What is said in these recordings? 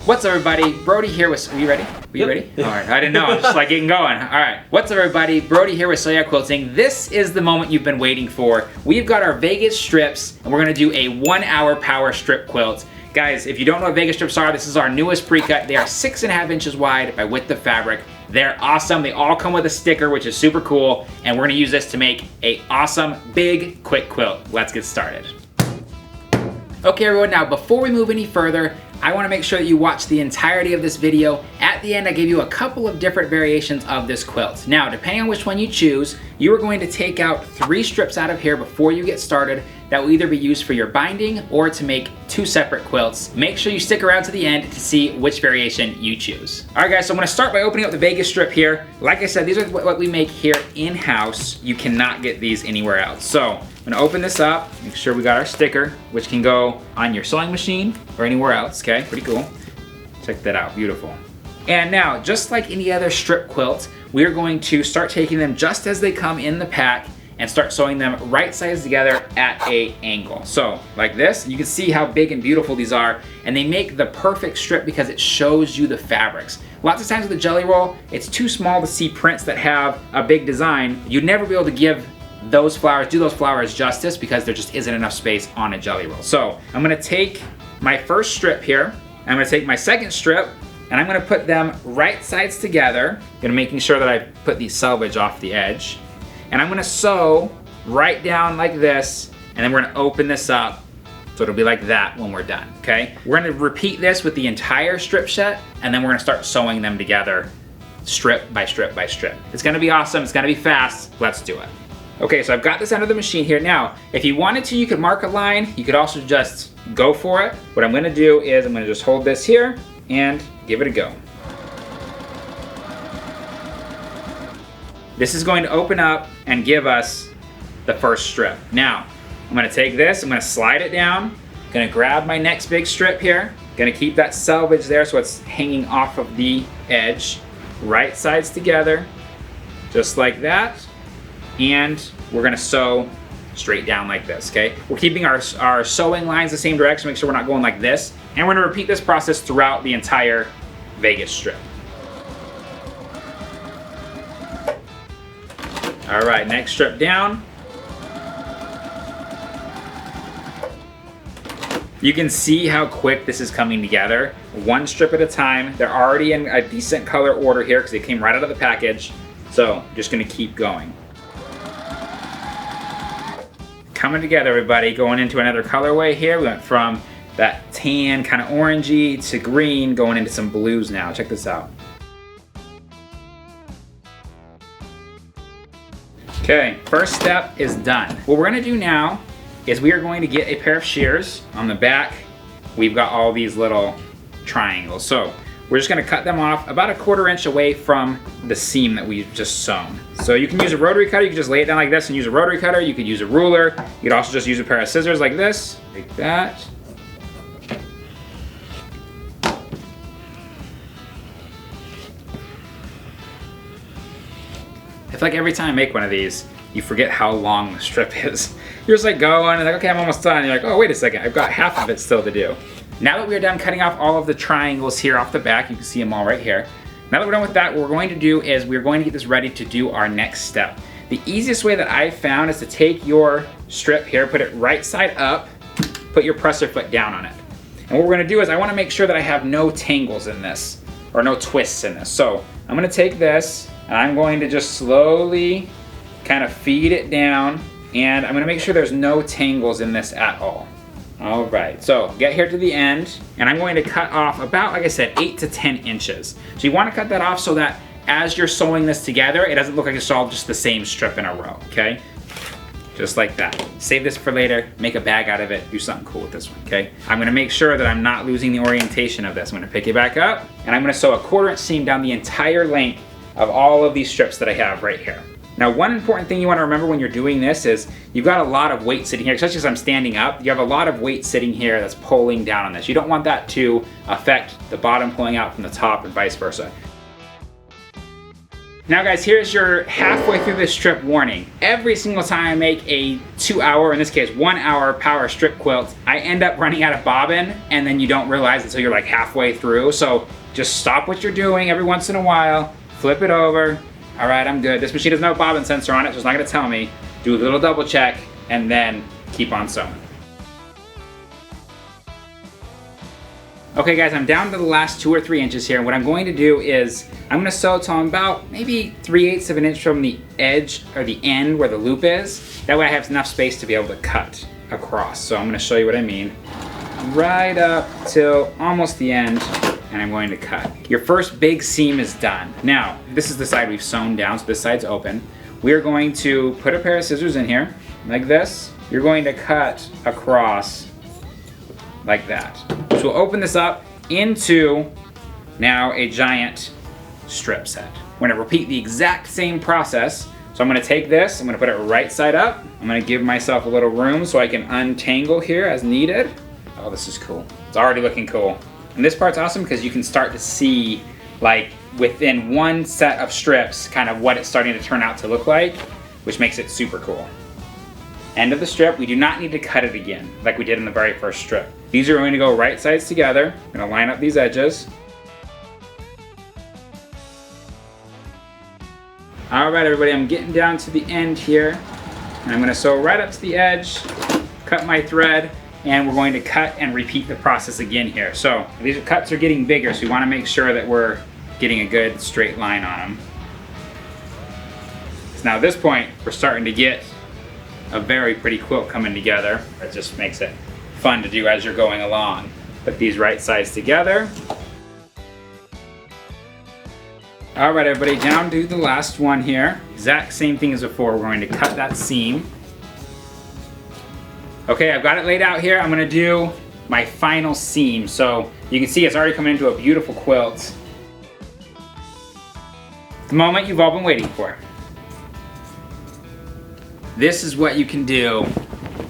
What's up, everybody? Brody here with, are you ready? Are you ready? All right, I didn't know, I'm just like getting going. All right, what's up, everybody? Brody here with Sew Yeah Quilting. This is the moment you've been waiting for. We've got our Vegas strips, and we're gonna do a 1-hour power strip quilt. Guys, if you don't know what Vegas strips are, this is our newest pre-cut. They are 6.5 inches wide by width of fabric. They're awesome. They all come with a sticker, which is super cool, and we're gonna use this to make a awesome, big, quick quilt. Let's get started. Okay, everyone, now before we move any further, I wanna make sure that you watch the entirety of this video. At the end, I gave you a couple of different variations of this quilt. Now, depending on which one you choose, you are going to take out 3 strips out of here before you get started. That will either be used for your binding or to make 2 separate quilts. Make sure you stick around to the end to see which variation you choose. All right, guys, so I'm gonna start by opening up the Vegas strip here. Like I said, these are what we make here in-house. You cannot get these anywhere else. So I'm gonna open this up, make sure we got our sticker, which can go on your sewing machine or anywhere else, okay? Pretty cool. Check that out, beautiful. And now, just like any other strip quilt, we are going to start taking them just as they come in the pack and start sewing them right sides together at an angle. So, like this, you can see how big and beautiful these are, and they make the perfect strip because it shows you the fabrics. Lots of times with a jelly roll, it's too small to see prints that have a big design. You'd never be able to give those flowers, do those flowers justice because there just isn't enough space on a jelly roll. So, I'm gonna take my first strip here, I'm gonna take my second strip, and I'm gonna put them right sides together. Gonna making sure that I put the selvage off the edge. And I'm gonna sew right down like this, and then we're gonna open this up so it'll be like that when we're done, okay? We're gonna repeat this with the entire strip set, and then we're gonna start sewing them together strip by strip by strip. It's gonna be awesome, it's gonna be fast, let's do it. Okay, so I've got this under the machine here. Now, if you wanted to, you could mark a line. You could also just go for it. What I'm gonna do is I'm gonna just hold this here and give it a go. This is going to open up and give us the first strip. Now, I'm gonna take this, I'm gonna slide it down, gonna grab my next big strip here, gonna keep that selvage there so it's hanging off of the edge, right sides together, just like that, and we're gonna sew straight down like this, okay? We're keeping our sewing lines the same direction, make sure we're not going like this, and we're gonna repeat this process throughout the entire Vegas strip. All right, next strip down. You can see how quick this is coming together. 1 strip at a time. They're already in a decent color order here because they came right out of the package. So, just gonna keep going. Coming together, everybody, going into another colorway here. We went from that tan, kind of orangey to green, going into some blues now. Check this out. Okay, first step is done. What we're gonna do now is we are going to get a pair of shears. On the back, we've got all these little triangles. So we're just gonna cut them off about 1/4 inch away from the seam that we've just sewn. So you can use a rotary cutter, you can just lay it down like this and use a rotary cutter. You could use a ruler. You could also just use a pair of scissors like this, like that. I feel like every time I make one of these, you forget how long the strip is. You're just like going and like, okay, I'm almost done. And you're like, oh, wait a second, I've got half of it still to do. Now that we're done cutting off all of the triangles here off the back, you can see them all right here. Now that we're done with that, what we're going to do is we're going to get this ready to do our next step. The easiest way that I've found is to take your strip here, put it right side up, put your presser foot down on it. And what we're gonna do is I wanna make sure that I have no tangles in this, or no twists in this. So I'm gonna take this, and I'm going to just slowly kind of feed it down, and I'm gonna make sure there's no tangles in this at all. All right, so get here to the end, and I'm going to cut off about, like I said, 8 to 10 inches. So you wanna cut that off so that as you're sewing this together, it doesn't look like it's all just the same strip in a row, okay? Just like that. Save this for later, make a bag out of it, do something cool with this one, okay? I'm gonna make sure that I'm not losing the orientation of this. I'm gonna pick it back up, and I'm gonna sew a 1/4 inch seam down the entire length of all of these strips that I have right here. Now, one important thing you want to remember when you're doing this is you've got a lot of weight sitting here, especially as I'm standing up. You have a lot of weight sitting here that's pulling down on this. You don't want that to affect the bottom pulling out from the top and vice versa. Now guys, here's your halfway through this strip warning. Every single time I make a 2 hour, in this case 1 hour power strip quilt, I end up running out of bobbin, and then you don't realize until you're like halfway through. So just stop what you're doing every once in a while, flip it over. All right, I'm good. This machine doesn't have a bobbin sensor on it, so it's not gonna tell me. Do a little double check, and then keep on sewing. Okay guys, I'm down to the last 2 or 3 inches here, and what I'm going to do is I'm gonna sew till I'm about maybe 3/8 of an inch from the edge or the end where the loop is. That way I have enough space to be able to cut across. So I'm gonna show you what I mean. Right up till almost the end, and I'm going to cut. Your first big seam is done. Now, this is the side we've sewn down, so this side's open. We're going to put a pair of scissors in here, like this. You're going to cut across like that. So we'll open this up into now a giant strip set. We're gonna repeat the exact same process. So I'm gonna take this, I'm gonna put it right side up. I'm gonna give myself a little room so I can untangle here as needed. Oh, this is cool. It's already looking cool. And this part's awesome because you can start to see, like, within one set of strips, kind of what it's starting to turn out to look like, which makes it super cool. End of the strip, we do not need to cut it again, like we did in the very first strip. These are going to go right sides together. I'm gonna line up these edges. All right, everybody, I'm getting down to the end here, and I'm gonna sew right up to the edge, cut my thread, and we're going to cut and repeat the process again here. So these cuts are getting bigger, so we wanna make sure that we're getting a good straight line on them. So now at this point, we're starting to get a very pretty quilt coming together. It just makes it fun to do as you're going along. Put these right sides together. All right, everybody, down to the last one here. Exact same thing as before. We're going to cut that seam. Okay, I've got it laid out here. I'm gonna do my final seam. So you can see it's already coming into a beautiful quilt. The moment you've all been waiting for. This is what you can do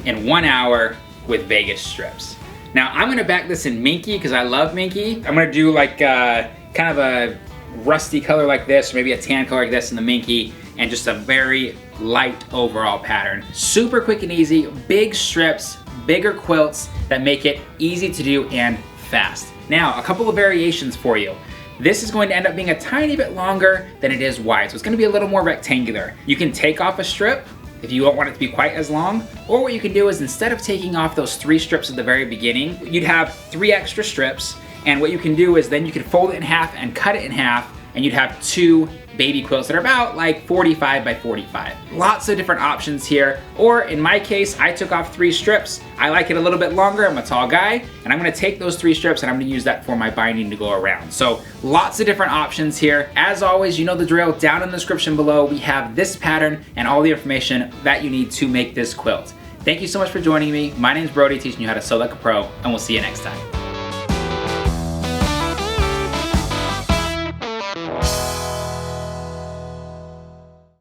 in 1 hour with Vegas strips. Now I'm gonna back this in minky because I love minky. I'm gonna do like kind of a rusty color like this, or maybe a tan color like this in the minky, and just a very light overall pattern. Super quick and easy, big strips, bigger quilts that make it easy to do and fast. Now, a couple of variations for you. This is going to end up being a tiny bit longer than it is wide, so it's gonna be a little more rectangular. You can take off a strip if you don't want it to be quite as long, or what you can do is instead of taking off those 3 strips at the very beginning, you'd have 3 extra strips, and what you can do is then you can fold it in half and cut it in half, and you'd have 2 baby quilts that are about like 45 by 45. Lots of different options here, or in my case, I took off 3 strips. I like it a little bit longer, I'm a tall guy, and I'm gonna take those 3 strips and I'm gonna use that for my binding to go around. So lots of different options here. As always, you know the drill. Down in the description below, we have this pattern and all the information that you need to make this quilt. Thank you so much for joining me. My name's Brody, teaching you how to sew like a pro, and we'll see you next time.